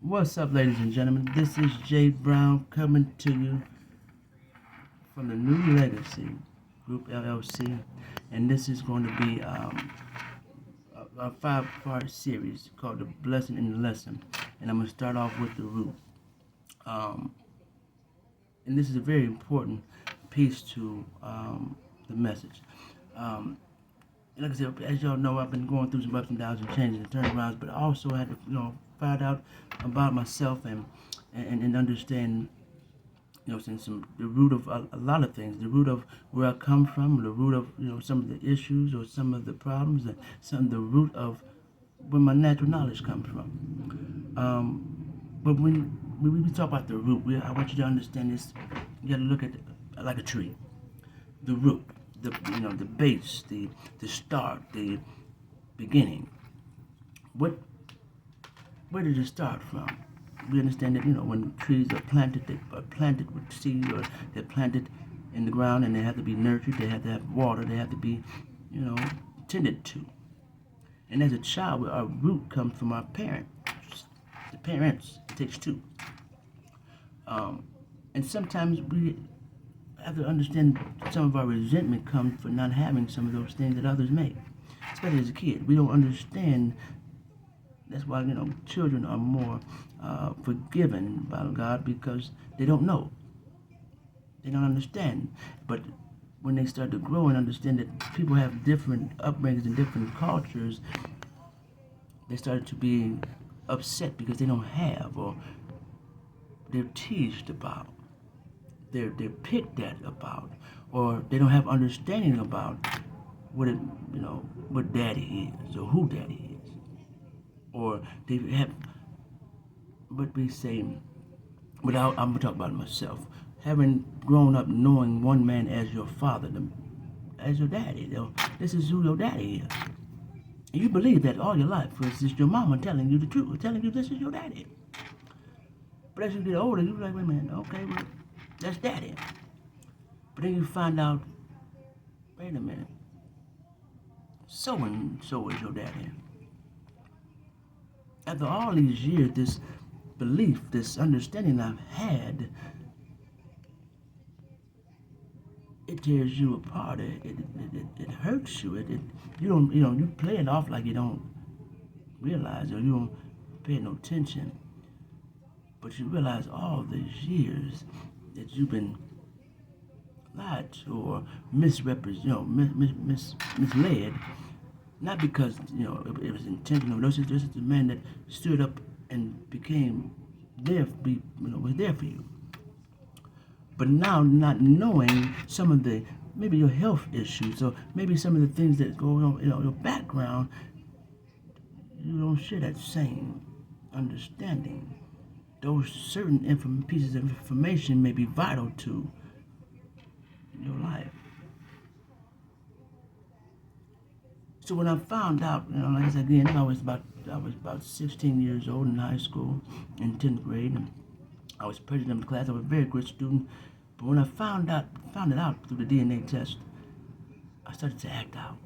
What's up, ladies and gentlemen? This is Jay Brown coming to you from the New Legacy Group LLC, and this is going to be a five-part series called The Blessing and the Lesson. And I'm going to start off with the root. Um, and this is a very important piece to the message. Um, like I said, as y'all know, I've been going through some ups and downs and changes and turnarounds, but I also had to, find out about myself and understand, since the root of a lot of things, the root of where I come from, the root of, some of the issues or some of the problems, and the root of where my natural knowledge comes from. But when we talk about the root, I want you to understand this. You got to look at it like a tree. The root, the base, the start, the beginning. What Where did it start from? We understand that when trees are planted, they are planted with seed, or they're planted in the ground, and they have to be nurtured. They have to have water. They have to be, tended to. And as a child, our root comes from our parents. The parents, it takes two. And sometimes we have to understand some of our resentment comes for not having some of those things that others may. Especially as a kid, we don't understand. That's why children are more forgiven by God, because they don't know, they don't understand. But when they start to grow and understand that people have different upbringings and different cultures, they start to be upset because they don't have, or they're teased about, they're picked at about, or they don't have understanding about what daddy is or who daddy is, or they have. But we say, without, I'm gonna talk about myself, having grown up knowing one man as your father, as your daddy. This is who your daddy is. And you believe that all your life, because it's your mama telling you the truth, telling you this is your daddy. But as you get older, you're like, wait a minute, okay, well, that's daddy. But then you find out, wait a minute, so and so is your daddy. After all these years, this belief, this understanding I've had, it tears you apart. It hurts you. You don't, you play it off like you don't realize, or you don't pay no attention. But you realize all these years that you've been lied to or misrepresented, misled. Not because it was intentional. This is the man that stood up and became there, was there for you. But now, not knowing some of the maybe your health issues, or maybe some of the things that go on in your background, you don't share that same understanding. Those certain pieces of information may be vital to your life. So when I found out, like I said again, I was about 16 years old in high school, in 10th grade, and I was president of the class. I was a very good student. But when I found it out through the DNA test, I started to act out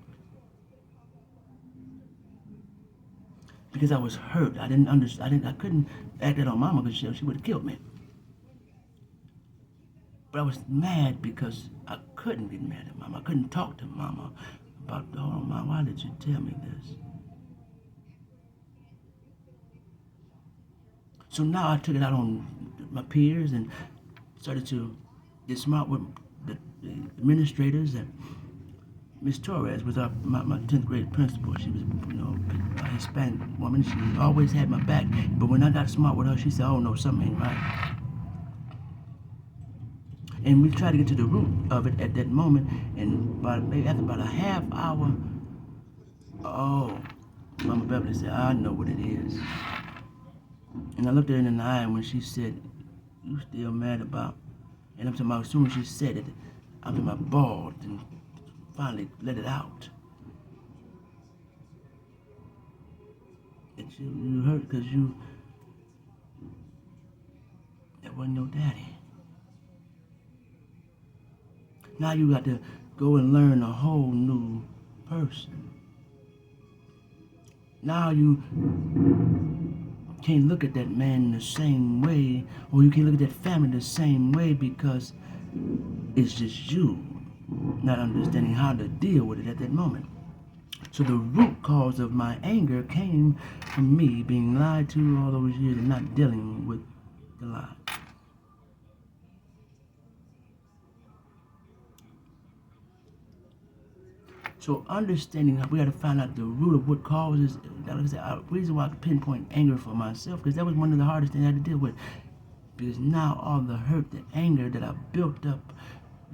because I was hurt. I didn't understand. I couldn't act out on Mama because she would have killed me. But I was mad because I couldn't get mad at Mama. I couldn't talk to Mama about, oh, Mom, why did you tell me this? So now I took it out on my peers and started to get smart with the administrators. And Miss Torres was my 10th grade principal. She was, a Hispanic woman. She always had my back. But when I got smart with her, she said, oh, no, something ain't right. And we tried to get to the root of it at that moment. And after about a half hour, oh, Mama Beverly said, I know what it is. And I looked her in the eye, and when she said, you still mad about? And I'm talking about, as soon as she said it, I was my bald and finally let it out. And you hurt because that wasn't your daddy. Now you got to go and learn a whole new person. Now you can't look at that man the same way, or you can't look at that family the same way because it's just you not understanding how to deal with it at that moment. So the root cause of my anger came from me being lied to all those years and not dealing with the lie. So understanding that we got to find out the root of what causes, like I said, the reason why I could pinpoint anger for myself, because that was one of the hardest things I had to deal with. Because now all the hurt, the anger that I built up,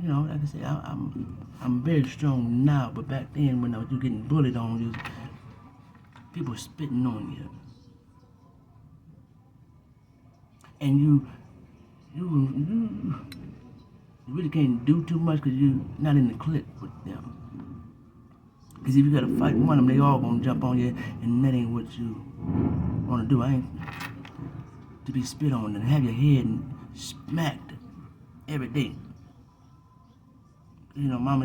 like I said, I'm very strong now, but back then when I was getting bullied on, you people spitting on you, and you really can't do too much because you're not in the clique with them. Because if you gotta fight one of them, they all gonna jump on you, and that ain't what you wanna do. I ain't to be spit on and have your head smacked every day. Mama,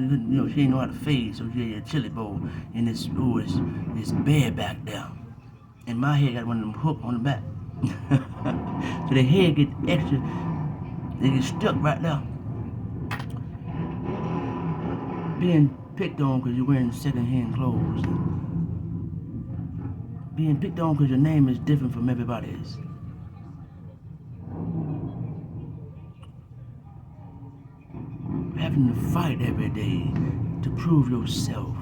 she ain't know how to fade, so she had a chili bowl, and it's bad back there. And my head got one of them hooks on the back. So the head get extra, they get stuck right there. Being picked on because you're wearing second-hand clothes. Being picked on because your name is different from everybody's. Having to fight every day to prove yourself.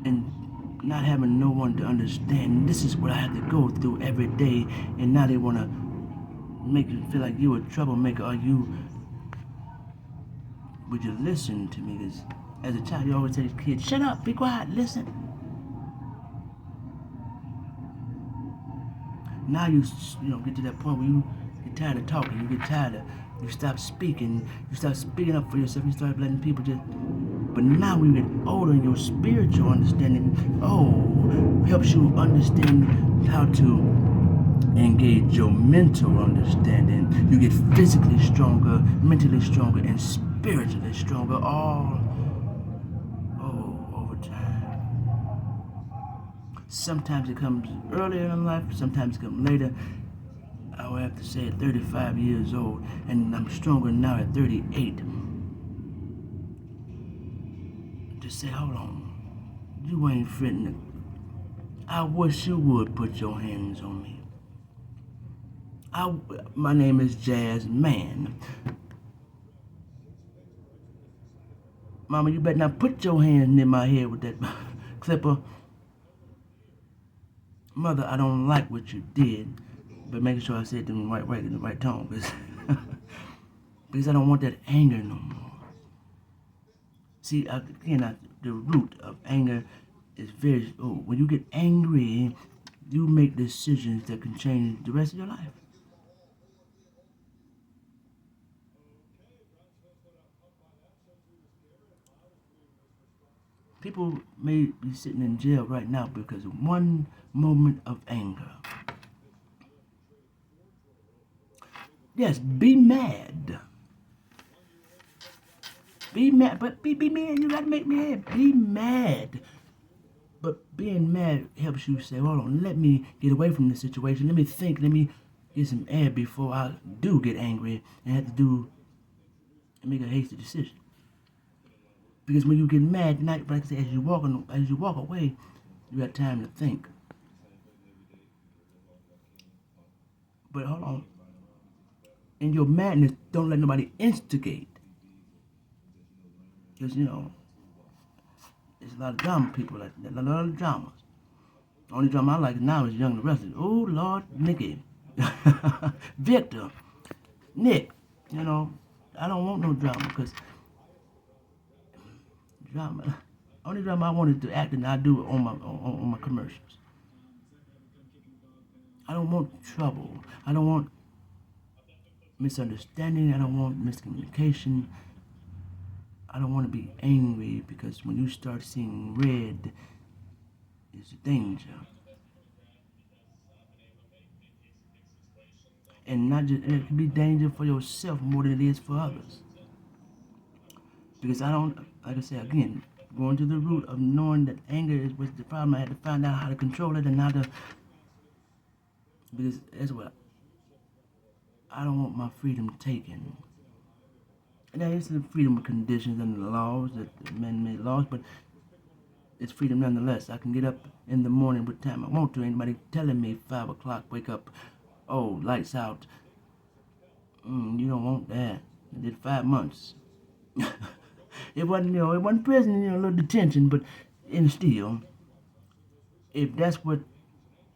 And not having no one to understand. This is what I have to go through every day, and now they want to make you feel like you a troublemaker, or would you listen to me? Because as a child, you always tell these kids, shut up, be quiet, listen. Now you get to that point where you get tired of talking, you get tired of, you stop speaking up for yourself, you start letting people just, but now when you get older and your spiritual understanding, helps you understand how to engage your mental understanding. You get physically stronger, mentally stronger, and spiritually stronger, all over time. Sometimes it comes earlier in life, sometimes it comes later. I would have to say at 35 years old, and I'm stronger now at 38. To say, hold on, you ain't fitting. I wish you would put your hands on me. My name is Jazz Man. Mama, you better not put your hands near my head with that clipper. Mother, I don't like what you did, but making sure I said it in the right way, in the right tone, because I don't want that anger no more. See, again, the root of anger is when you get angry, you make decisions that can change the rest of your life. People may be sitting in jail right now because of one moment of anger. Yes, be mad. Be mad, but be mad. You gotta make me mad. Be mad. But being mad helps you say, hold on, let me get away from this situation. Let me think. Let me get some air before I do get angry and have to make a hasty decision. Because when you get mad, like I said, as you walk away, you got time to think. But hold on. In your madness, don't let nobody instigate. Because, there's a lot of drama people like that. A lot of dramas. The only drama I like now is Young and the Restless. Oh, Lord, Nikki. Victor. Nick. I don't want no drama because only drama I want is the acting I do on my commercials. I don't want trouble. I don't want misunderstanding. I don't want miscommunication. I don't want to be angry because when you start seeing red, it's a danger. And it can be danger for yourself more than it is for others. Because like I say again, going to the root of knowing that anger is what's the problem. I had to find out how to control it and how to, because that's what I don't want my freedom taken. And that is the freedom of conditions and the laws, the man-made laws, but it's freedom nonetheless. I can get up in the morning what time I want to. Anybody telling me 5 o'clock, wake up, oh, lights out. You don't want that. I did 5 months. It wasn't, it wasn't prison, a little detention, but in still, if that's what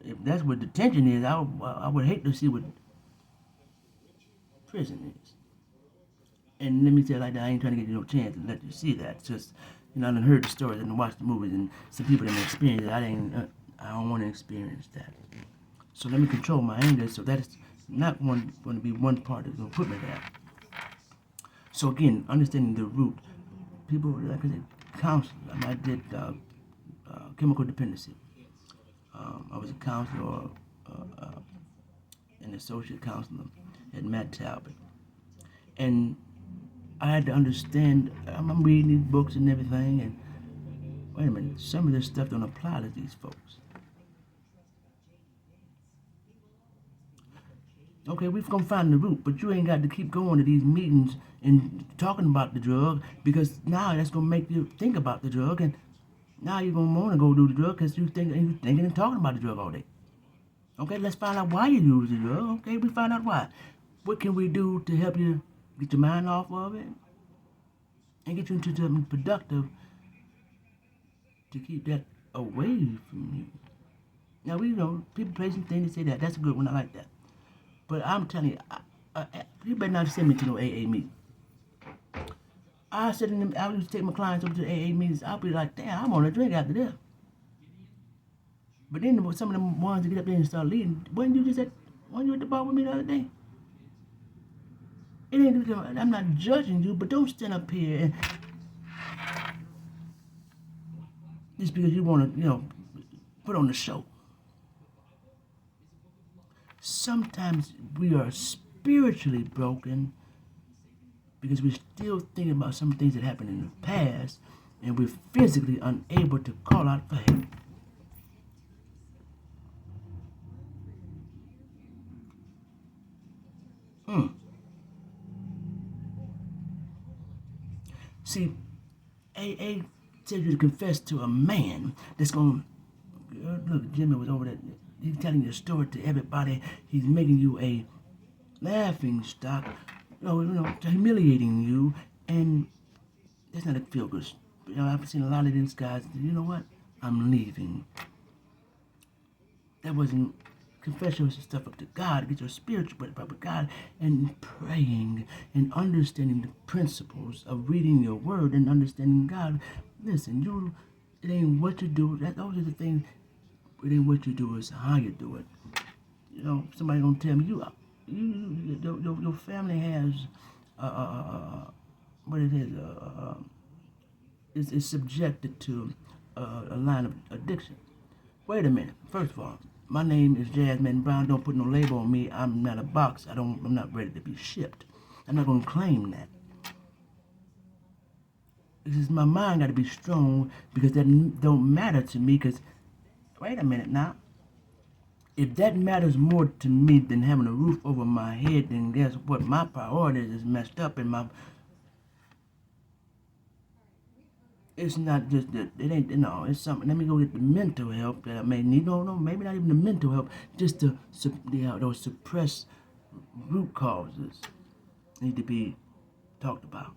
detention is, I would hate to see what prison is. And let me tell you like that, I ain't trying to get you no chance to let you see that. It's just, I done heard the stories and watched the movies, and some people didn't experience it. I don't want to experience that. So let me control my anger. So that is not going to be one part that's going to put me there. So again, understanding the root. People, like I said, counselor. I did chemical dependency. I was a counselor an associate counselor at Matt Talbot. And I had to understand, I'm reading these books and everything, and wait a minute, some of this stuff don't apply to these folks. Okay, we're going to find the root, but you ain't got to keep going to these meetings and talking about the drug, because now that's going to make you think about the drug, and now you're going to want to go do the drug because you're thinking and talking about the drug all day. Okay, let's find out why you use the drug. Okay, we find out why. What can we do to help you get your mind off of it and get you into something productive to keep that away from you? Now, people play some things and say that. That's a good one. I like that. But I'm telling you, you better not send me to no AA meeting. I used to take my clients over to AA meetings. I'll be like, damn, I'm on a drink after this. But then some of them ones that get up there and start leading, wasn't you at the bar with me the other day? I'm not judging you, but don't stand up here and just because you want to, put on the show. Sometimes we are spiritually broken because we're still thinking about some things that happened in the past, and we're physically unable to call out for help. See, AA tells you to confess to a man that's going to, look, Jimmy was over there. He's telling your story to everybody. He's making you a laughing stock, humiliating you, and that's not a feel good. I've seen a lot of these guys. You know what? I'm leaving. That wasn't. Confess your stuff up to God, get your spiritual up with God, and praying and understanding the principles of reading your word and understanding God. Listen, it ain't what you do. Those are the things. It ain't what you do, it's how you do it. Somebody gonna tell me your family has what it is subjected to a line of addiction. Wait a minute. First of all, my name is Jasmine Brown. Don't put no label on me. I'm not a box. I'm not ready to be shipped. I'm not gonna claim that. Because my mind got to be strong, because that don't matter to me. Because wait a minute now. If that matters more to me than having a roof over my head, then guess what? My priorities is messed up, and it's not just that. It ain't, it's something. Let me go get the mental help that I may need. No, maybe not even the mental help. Just those suppressed root causes need to be talked about.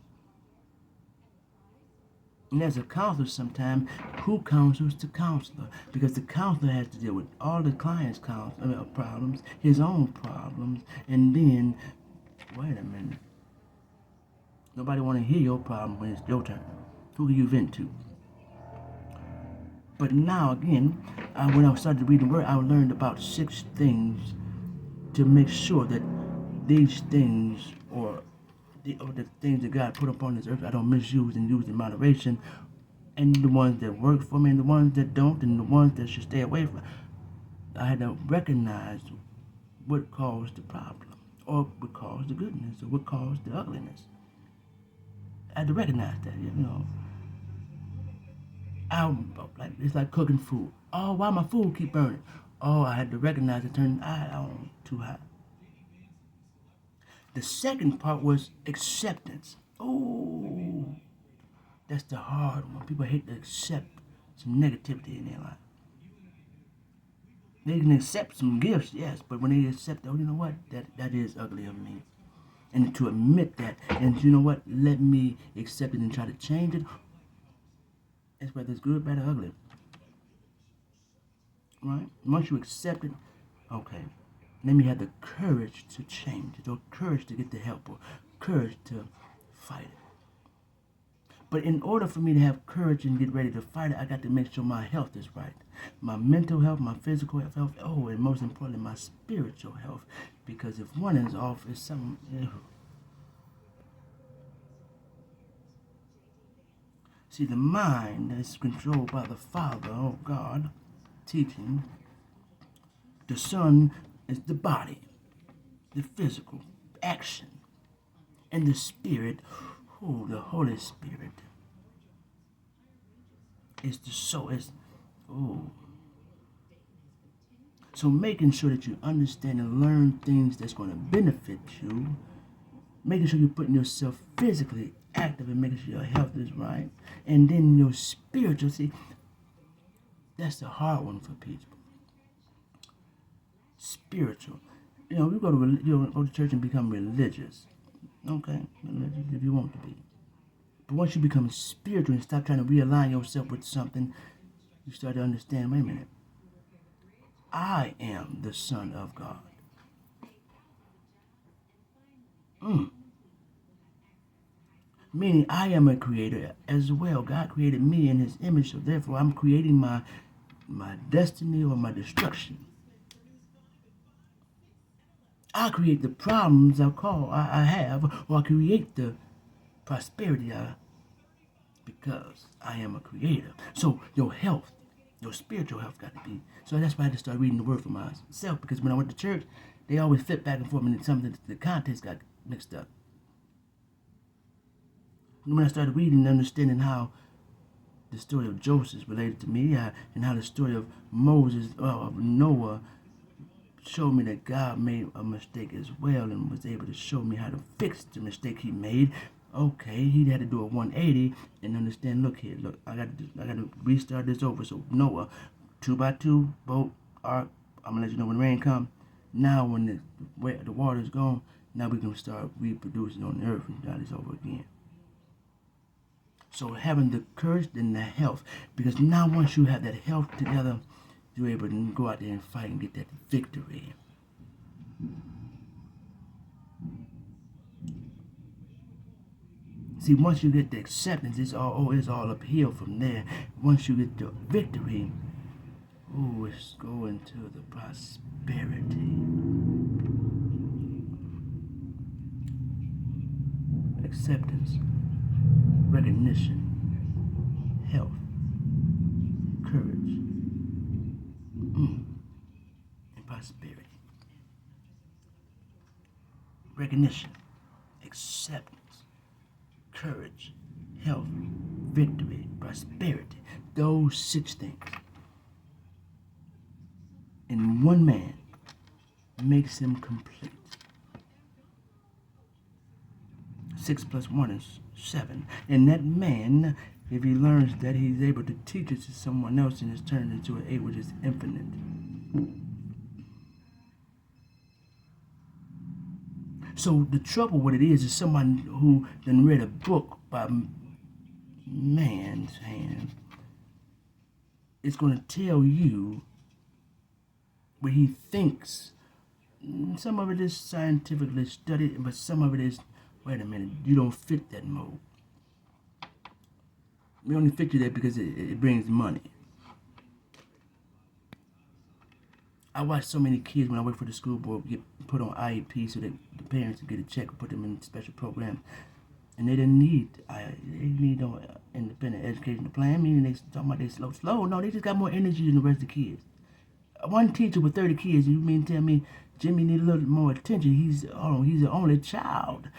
And as a counselor, sometimes, who counsels the counselor? Because the counselor has to deal with all the client's problems, his own problems, and then, wait a minute. Nobody want to hear your problem when it's your turn. Who can you vent to? But now, again, when I started reading the Word, I learned about 6 things to make sure that these things, or the things that God put upon this earth, I don't misuse and use in moderation, and the ones that work for me and the ones that don't, and the ones that should stay away from. I had to recognize what caused the problem, or what caused the goodness, or what caused the ugliness. I had to recognize that, Like it's like cooking food. Oh, why my food keep burning? Oh, I had to recognize it, turn the eye on too high. The second part was acceptance. Oh, that's the hard one. People hate to accept some negativity in their life. They can accept some gifts, yes, but when they accept, oh, you know what? That is ugly of me. And to admit that, and you know what? Let me accept it and try to change it. It's whether it's good, bad, or ugly. Right? Once you accept it, okay. Let me have the courage to change it, or courage to get the help, or courage to fight it. But in order for me to have courage and get ready to fight it, I got to make sure my health is right. My mental health, my physical health, oh, and most importantly, my spiritual health. Because if one is off, it's something. See, the mind is controlled by the Father, oh God, teaching. The Son is the body, the physical action. And the Spirit, oh, the Holy Spirit, is the soul. Oh. So making sure that you understand and learn things that's going to benefit you, making sure you're putting yourself physically active and making sure your health is right, and then your spiritual. See, that's the hard one for people. Spiritual. You know, go to church and become religious. Okay, religious if you want to be. But once you become spiritual and stop trying to realign yourself with something, you start to understand, wait a minute, I am the Son of God. Meaning I am a creator as well. God created me in his image, so therefore I'm creating my destiny or my destruction. I create the problems I have, or I create the prosperity because I am a creator. So your health, your spiritual health got to be. So that's why I had to start reading the word for myself, because when I went to church, they always flip back and forth and something the context got mixed up. And when I started reading and understanding how the story of Joseph related to me, and how the story of Moses, of Noah, showed me that God made a mistake as well and was able to show me how to fix the mistake he made. Okay, he had to do a 180 and understand, look here, look, I got to restart this over. So Noah, 2x2 boat, ark, I'm going to let you know when rain comes. Now when the water's gone, now we can start reproducing on the earth and start this over again. So having the courage and the health, because now once you have that health together, you're able to go out there and fight and get that victory. See, once you get the acceptance, it's all uphill from there. Once you get the victory, it's going to the prosperity. Acceptance, recognition, health, courage, and prosperity. Recognition, acceptance, courage, health, victory, prosperity. Those 6 things in one man makes him complete. 6 plus 1 is 7. And that man, if he learns that, he's able to teach it to someone else and it's turned into an 8, which is infinite. So the trouble with it is someone who then read a book by man's hand is going to tell you what he thinks. Some of it is scientifically studied, but some of it is, wait a minute, you don't fit that mold. We only fit you there because it brings money. I watch so many kids when I work for the school board get put on IEP so that the parents can get a check and put them in special programs. And they didn't need no independent educational plan. Meaning they talking about they slow. No, they just got more energy than the rest of the kids. One teacher with 30 kids, you mean tell me Jimmy need a little more attention? He's the only child.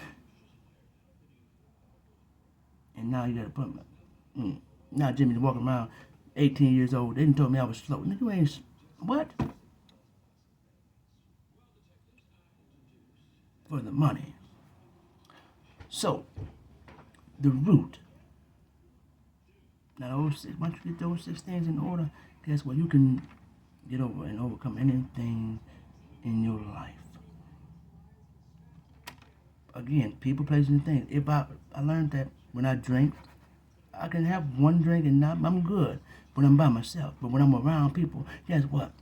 And now you got to put him. Now Jimmy's walking around 18 years old. They didn't told me I was slow. Nigga, you ain't, what? For the money. So, the root. Now, once you get those 6 things in order, guess what? You can get over and overcome anything in your life. Again, people, places, and things. If I learned that when I drink, I can have one drink and I'm good when I'm by myself. But when I'm around people, guess what?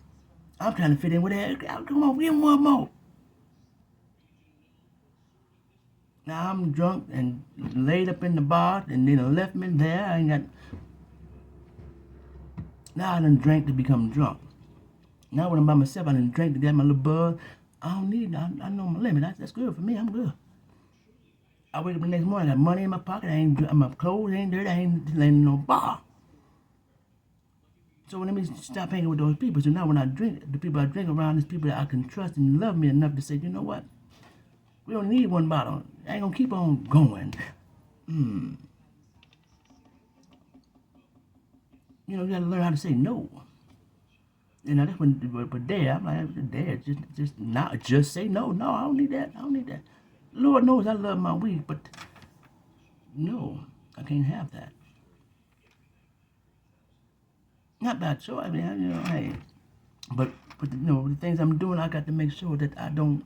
I'm trying to fit in with that. Come on, give me one more. Now I'm drunk and laid up in the bar and they done left me there. I ain't got. Now I done drank to become drunk. Now when I'm by myself, I done drank to get my little buzz. I don't need. I know my limit. That's good for me. I'm good. I wake up the next morning, I got money in my pocket. My clothes ain't dirty. I ain't laying in no bar. So let me stop hanging with those people. So now when I drink, the people I drink around is people that I can trust and love me enough to say, you know what? We don't need one bottle. I ain't gonna keep on going. You know, you gotta learn how to say no. And that's when, but there, I'm like, there, just say no. No, I don't need that. I don't need that. Lord knows I love my weed, but no, I can't have that. Not by choice. I mean, you know, hey, but you know, the things I'm doing, I got to make sure that I don't.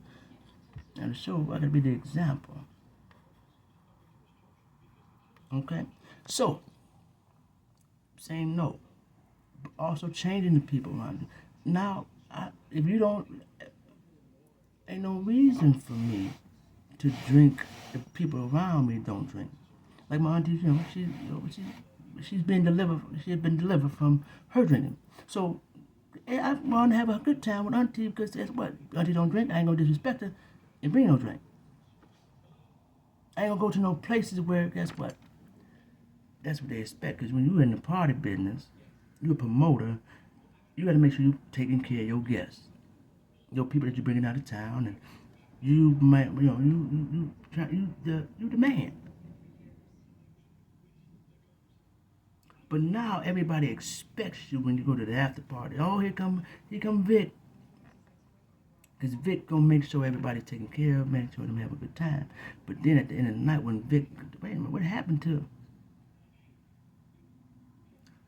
And so I got to be the example. Okay, so saying no, but also changing the people around you. Now, if you don't, ain't no reason for me to drink if people around me don't drink. Like my auntie, she's been delivered. She's been delivered from her drinking. So I want to have a good time with auntie because that's what auntie don't drink. I ain't gonna disrespect her and bring no drink. I ain't gonna go to no places where guess what? That's what they expect. Because when you're in the party business, you're a promoter. You got to make sure you're taking care of your guests, your people that you're bringing out of town, and you might, you know, you the man. But now everybody expects you when you go to the after party. Oh, here come Vic. Because Vic gonna make sure everybody's taken care of, make sure them have a good time. But then at the end of the night when Vic, wait a minute, what happened to?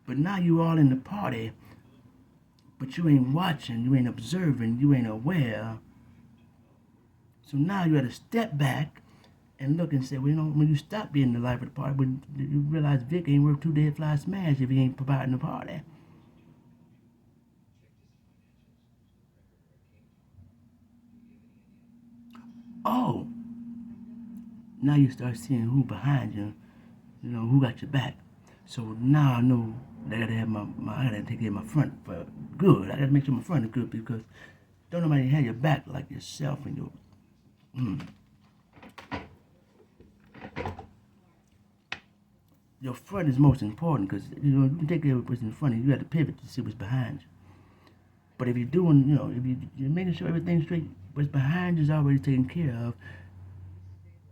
But now you all in the party, but you ain't watching, you ain't observing, you ain't aware. So now you got to step back and look and say, well, you know, when you stop being the life of the party, when you realize Vic ain't worth two dead fly smash if he ain't providing the party. Oh, now you start seeing who behind you, you know, who got your back. So now I know that I gotta have I gotta take care of my front for good. I gotta make sure my front is good because don't nobody have your back like yourself and your front is most important because you know you can take care of what's in front of you. You got to pivot to see what's behind you. But if you're doing, you know, if you're making sure everything's straight, what's behind you is already taken care of.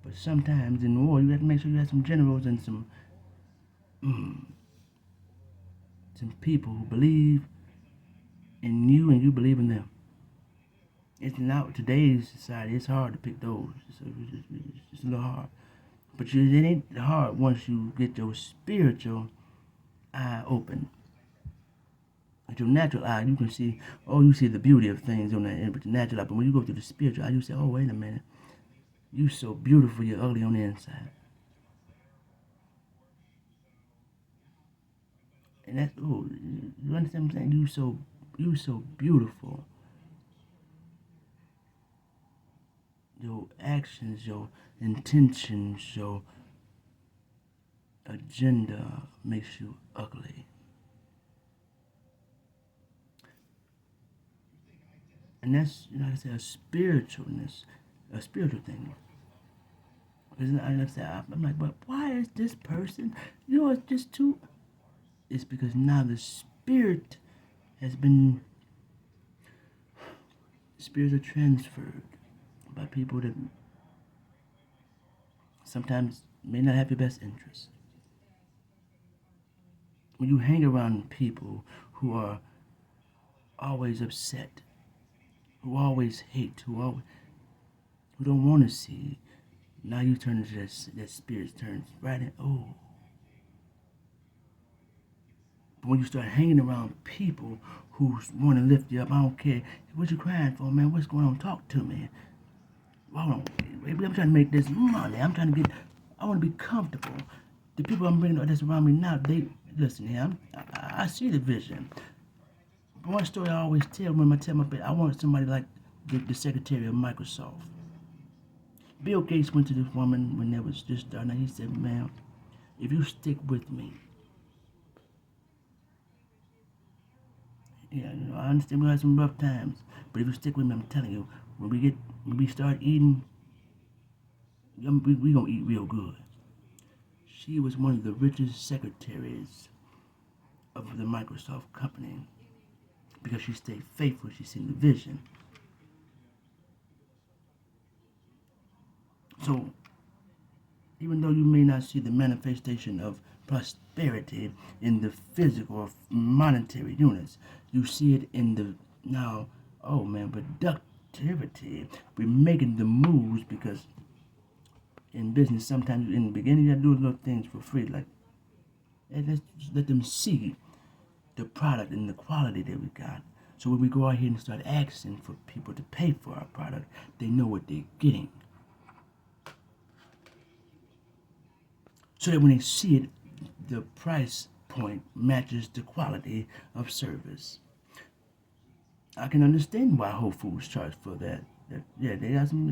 But sometimes in war, you have to make sure you have some generals and some people who believe in you and you believe in them. It's not today's society. It's hard to pick those. It's a little hard. But it ain't hard once you get your spiritual eye open. With your natural eye, you can see, oh, you see the beauty of things on the end, but the natural eye. But when you go through the spiritual eye, you say, oh, wait a minute. You so beautiful, you're ugly on the inside. And that's, oh, you understand what I'm saying? You so beautiful. Your actions, your intentions, your agenda makes you ugly. And that's, you know, like I said, a spiritual thing. Because like I said, I'm like, but why is this person, you know, it's just too, it's because now the spirit has been, spirits are transferred by people that sometimes may not have your best interests. when you hang around people who are always upset, who always hate, who don't want to see, now you turn into that spirit turns right in. Oh, but when you start hanging around people who want to lift you up, I don't care what you crying for, man. What's going on? Talk to me. Hold on, baby, I'm trying to make this money. I'm trying to get. I want to be comfortable. The people I'm bringing that's around me now, they listen here. I see the vision. But one story I always tell when I tell my I want somebody like the secretary of Microsoft. Bill Gates went to this woman when they was just starting. He said, "Ma'am, if you stick with me, yeah, you know, I understand we had some rough times, but if you stick with me, I'm telling you, when we start eating, we gonna eat real good." She was one of the richest secretaries of the Microsoft company because she stayed faithful. She seen the vision. So even though you may not see the manifestation of prosperity in the physical or monetary units, you see it in the now, oh man, productivity. We're making the moves because in business, sometimes in the beginning, you gotta do little things for free. Like, hey, let's just let them see the product and the quality that we got. So when we go out here and start asking for people to pay for our product, they know what they're getting. So that when they see it, the price point matches the quality of service. I can understand why Whole Foods charge for that. Yeah, they got some